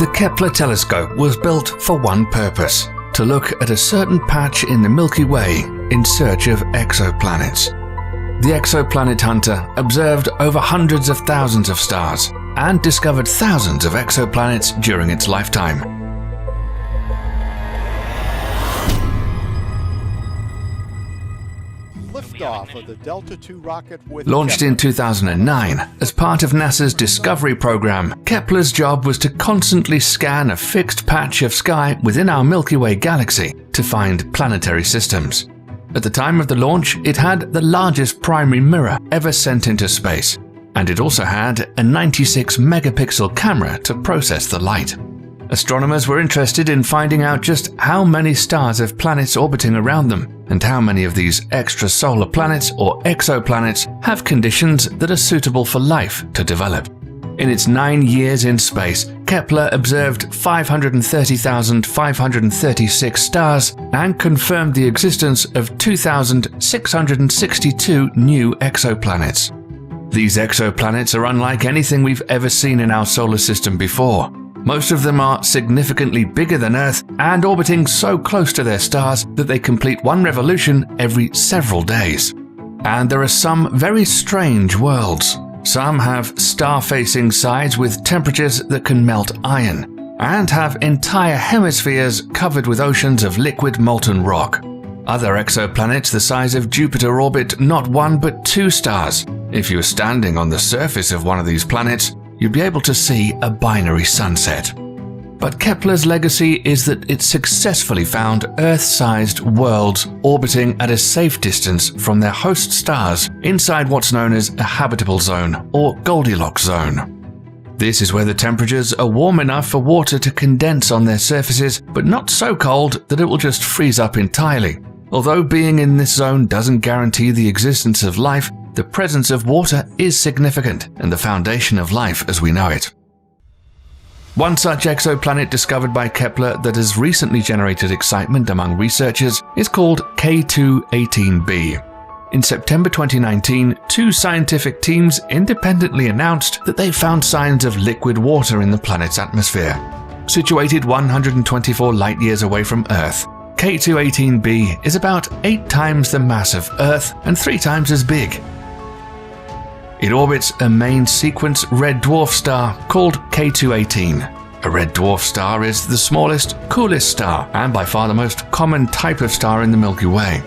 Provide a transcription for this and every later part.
The Kepler telescope was built for one purpose: to look at a certain patch in the Milky Way in search of exoplanets. The exoplanet hunter observed over hundreds of thousands of stars and discovered thousands of exoplanets during its lifetime. Liftoff of the Delta II rocket with Launched in 2009 as part of NASA's Discovery program, Kepler's job was to constantly scan a fixed patch of sky within our Milky Way galaxy to find planetary systems. At the time of the launch, it had the largest primary mirror ever sent into space, and it also had a 96-megapixel camera to process the light. Astronomers were interested in finding out just how many stars have planets orbiting around them, and how many of these extrasolar planets or exoplanets have conditions that are suitable for life to develop. In its 9 years in space, Kepler observed 530,536 stars and confirmed the existence of 2,662 new exoplanets. These exoplanets are unlike anything we've ever seen in our solar system before. Most of them are significantly bigger than Earth and orbiting so close to their stars that they complete one revolution every several days. And there are some very strange worlds. Some have star-facing sides with temperatures that can melt iron, and have entire hemispheres covered with oceans of liquid molten rock. Other exoplanets the size of Jupiter orbit not one but two stars. If you were standing on the surface of one of these planets, you'd be able to see a binary sunset. But Kepler's legacy is that it successfully found Earth-sized worlds orbiting at a safe distance from their host stars inside what's known as a habitable zone or Goldilocks zone. This is where the temperatures are warm enough for water to condense on their surfaces, but not so cold that it will just freeze up entirely. Although being in this zone doesn't guarantee the existence of life, the presence of water is significant and the foundation of life as we know it. One such exoplanet discovered by Kepler that has recently generated excitement among researchers is called K2-18b. In September 2019, two scientific teams independently announced that they found signs of liquid water in the planet's atmosphere. Situated 124 light-years away from Earth, K2-18b is about 8 times the mass of Earth and 3 times as big. It orbits a main sequence red dwarf star called K2-18. A red dwarf star is the smallest, coolest star and by far the most common type of star in the Milky Way.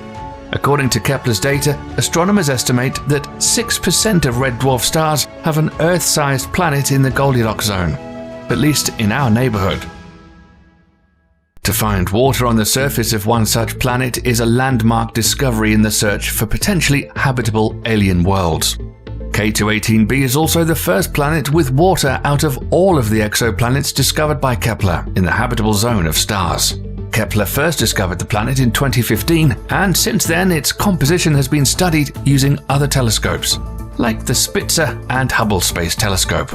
According to Kepler's data, astronomers estimate that 6% of red dwarf stars have an Earth-sized planet in the Goldilocks zone, at least in our neighborhood. To find water on the surface of one such planet is a landmark discovery in the search for potentially habitable alien worlds. K2-18b is also the first planet with water out of all of the exoplanets discovered by Kepler in the habitable zone of stars. Kepler first discovered the planet in 2015, and since then its composition has been studied using other telescopes, like the Spitzer and Hubble Space Telescope.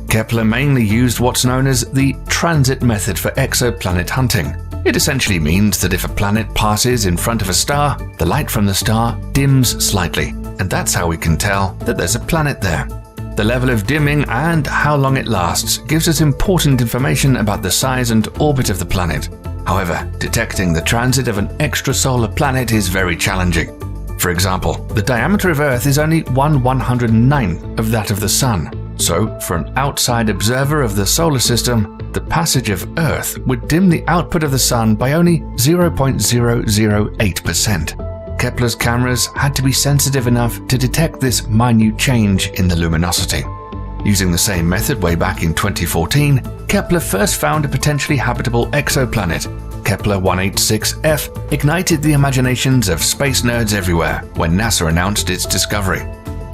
Kepler mainly used what's known as the transit method for exoplanet hunting. It essentially means that if a planet passes in front of a star, the light from the star dims slightly, and that's how we can tell that there's a planet there. The level of dimming and how long it lasts gives us important information about the size and orbit of the planet. However, detecting the transit of an extrasolar planet is very challenging. For example, the diameter of Earth is only 1/109th of that of the Sun. So, for an outside observer of the solar system, the passage of Earth would dim the output of the Sun by only 0.008%. Kepler's cameras had to be sensitive enough to detect this minute change in the luminosity. Using the same method way back in 2014, Kepler first found a potentially habitable exoplanet. Kepler 186f ignited the imaginations of space nerds everywhere when NASA announced its discovery.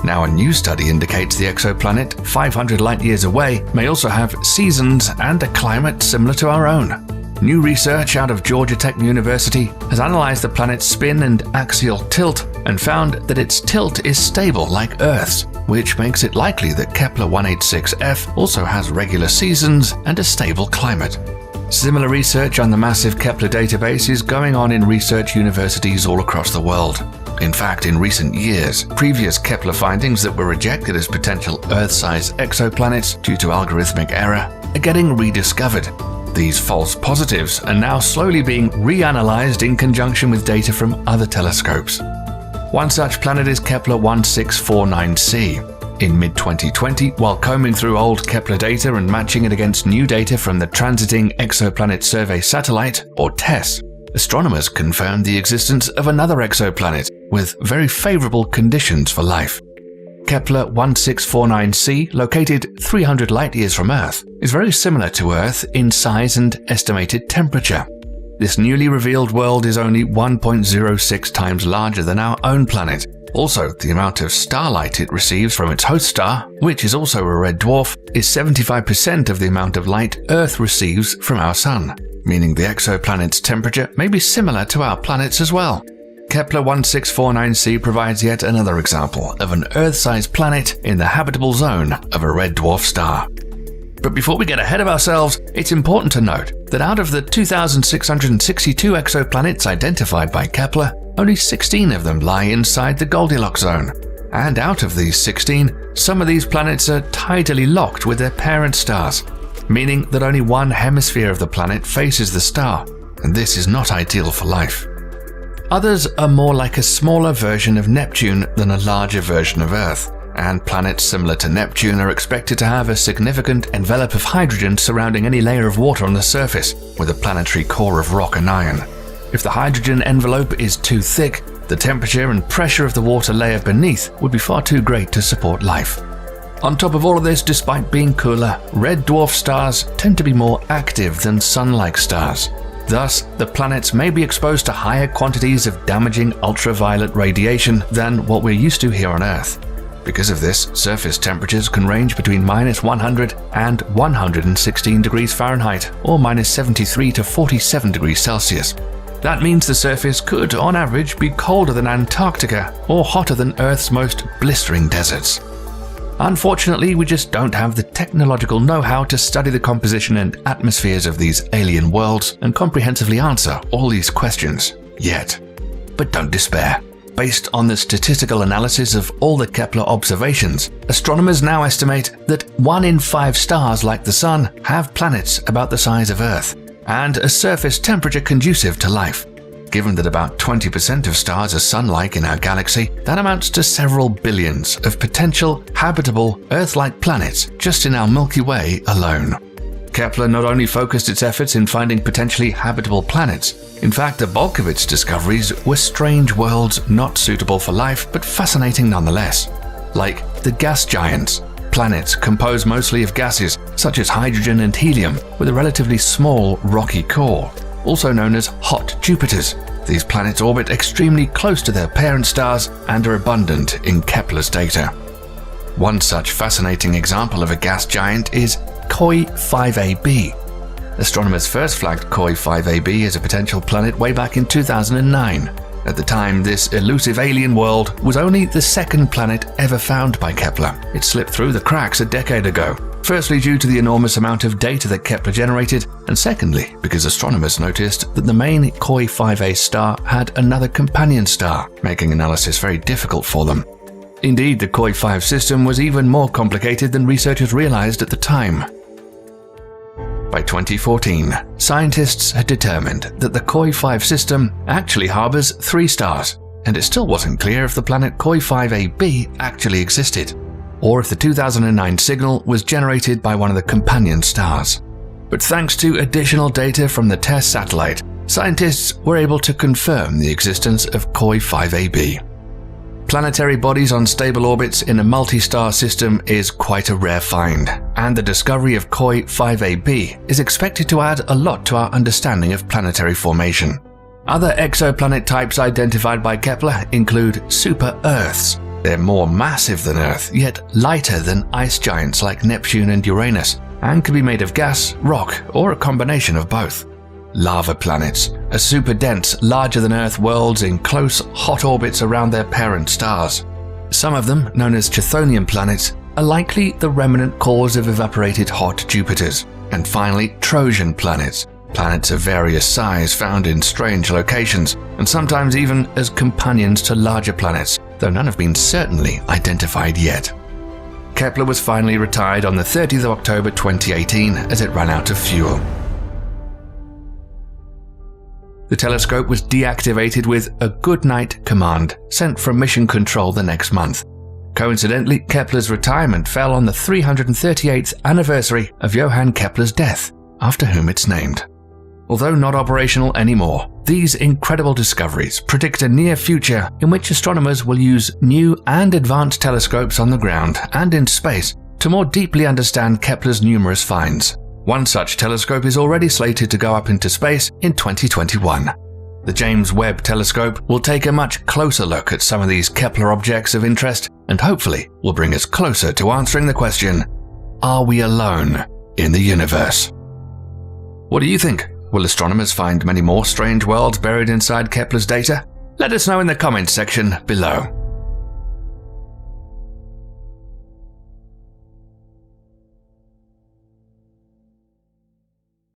Now a new study indicates the exoplanet, 500 light-years away, may also have seasons and a climate similar to our own. New research out of Georgia Tech University has analyzed the planet's spin and axial tilt and found that its tilt is stable like Earth's, which makes it likely that Kepler 186f also has regular seasons and a stable climate. Similar research on the massive Kepler database is going on in research universities all across the world. In fact, in recent years, previous Kepler findings that were rejected as potential Earth-sized exoplanets due to algorithmic error are getting rediscovered. These false positives are now slowly being reanalyzed in conjunction with data from other telescopes. One such planet is Kepler 1649c. In mid-2020, while combing through old Kepler data and matching it against new data from the Transiting Exoplanet Survey Satellite, or TESS, astronomers confirmed the existence of another exoplanet with very favorable conditions for life. Kepler 1649c, located 300 light-years from Earth, is very similar to Earth in size and estimated temperature. This newly revealed world is only 1.06 times larger than our own planet. Also, the amount of starlight it receives from its host star, which is also a red dwarf, is 75% of the amount of light Earth receives from our Sun, meaning the exoplanet's temperature may be similar to our planet's as well. Kepler 1649c provides yet another example of an Earth-sized planet in the habitable zone of a red dwarf star. But before we get ahead of ourselves, it's important to note that out of the 2,662 exoplanets identified by Kepler, only 16 of them lie inside the Goldilocks zone. And out of these 16, some of these planets are tidally locked with their parent stars, meaning that only one hemisphere of the planet faces the star, and this is not ideal for life. Others are more like a smaller version of Neptune than a larger version of Earth, and planets similar to Neptune are expected to have a significant envelope of hydrogen surrounding any layer of water on the surface, with a planetary core of rock and iron. If the hydrogen envelope is too thick, the temperature and pressure of the water layer beneath would be far too great to support life. On top of all of this, despite being cooler, red dwarf stars tend to be more active than Sun-like stars. Thus, the planets may be exposed to higher quantities of damaging ultraviolet radiation than what we're used to here on Earth. Because of this, surface temperatures can range between -100 and 116 degrees Fahrenheit, or -73 to 47 degrees Celsius. That means the surface could, on average, be colder than Antarctica or hotter than Earth's most blistering deserts. Unfortunately, we just don't have the technological know-how to study the composition and atmospheres of these alien worlds and comprehensively answer all these questions yet. But don't despair. Based on the statistical analysis of all the Kepler observations, astronomers now estimate that 1 in 5 stars like the Sun have planets about the size of Earth, and a surface temperature conducive to life. Given that about 20% of stars are Sun-like in our galaxy, that amounts to several billions of potential habitable Earth-like planets just in our Milky Way alone. Kepler not only focused its efforts in finding potentially habitable planets, in fact the bulk of its discoveries were strange worlds not suitable for life but fascinating nonetheless, like the gas giants, planets composed mostly of gases such as hydrogen and helium with a relatively small rocky core, also known as hot Jupiters. These planets orbit extremely close to their parent stars and are abundant in Kepler's data. One such fascinating example of a gas giant is KOI 5AB. Astronomers first flagged KOI 5AB as a potential planet way back in 2009. At the time, this elusive alien world was only the second planet ever found by Kepler. It slipped through the cracks a decade ago, firstly due to the enormous amount of data that Kepler generated, and secondly because astronomers noticed that the main KOI 5A star had another companion star, making analysis very difficult for them. Indeed, the KOI 5 system was even more complicated than researchers realized at the time. By 2014, scientists had determined that the KOI 5 system actually harbors 3 stars, and it still wasn't clear if the planet KOI 5AB actually existed, or if the 2009 signal was generated by one of the companion stars. But thanks to additional data from the TESS satellite, scientists were able to confirm the existence of KOI 5AB. Planetary bodies on stable orbits in a multi-star system is quite a rare find, and the discovery of KOI 5AB is expected to add a lot to our understanding of planetary formation. Other exoplanet types identified by Kepler include super-Earths. They're more massive than Earth, yet lighter than ice giants like Neptune and Uranus, and can be made of gas, rock, or a combination of both. Lava planets are super-dense, larger-than-Earth worlds in close, hot orbits around their parent stars. Some of them, known as Chthonian planets, are likely the remnant cores of evaporated hot Jupiters. And finally, Trojan planets, planets of various size found in strange locations, and sometimes even as companions to larger planets, though none have been certainly identified yet. Kepler was finally retired on the 30th of October 2018 as it ran out of fuel. The telescope was deactivated with a good night command sent from Mission Control the next month. Coincidentally, Kepler's retirement fell on the 338th anniversary of Johann Kepler's death, after whom it's named. Although not operational anymore, these incredible discoveries predict a near future in which astronomers will use new and advanced telescopes on the ground and in space to more deeply understand Kepler's numerous finds. One such telescope is already slated to go up into space in 2021. The James Webb Telescope will take a much closer look at some of these Kepler objects of interest and hopefully will bring us closer to answering the question, are we alone in the universe? What do you think? Will astronomers find many more strange worlds buried inside Kepler's data? Let us know in the comments section below.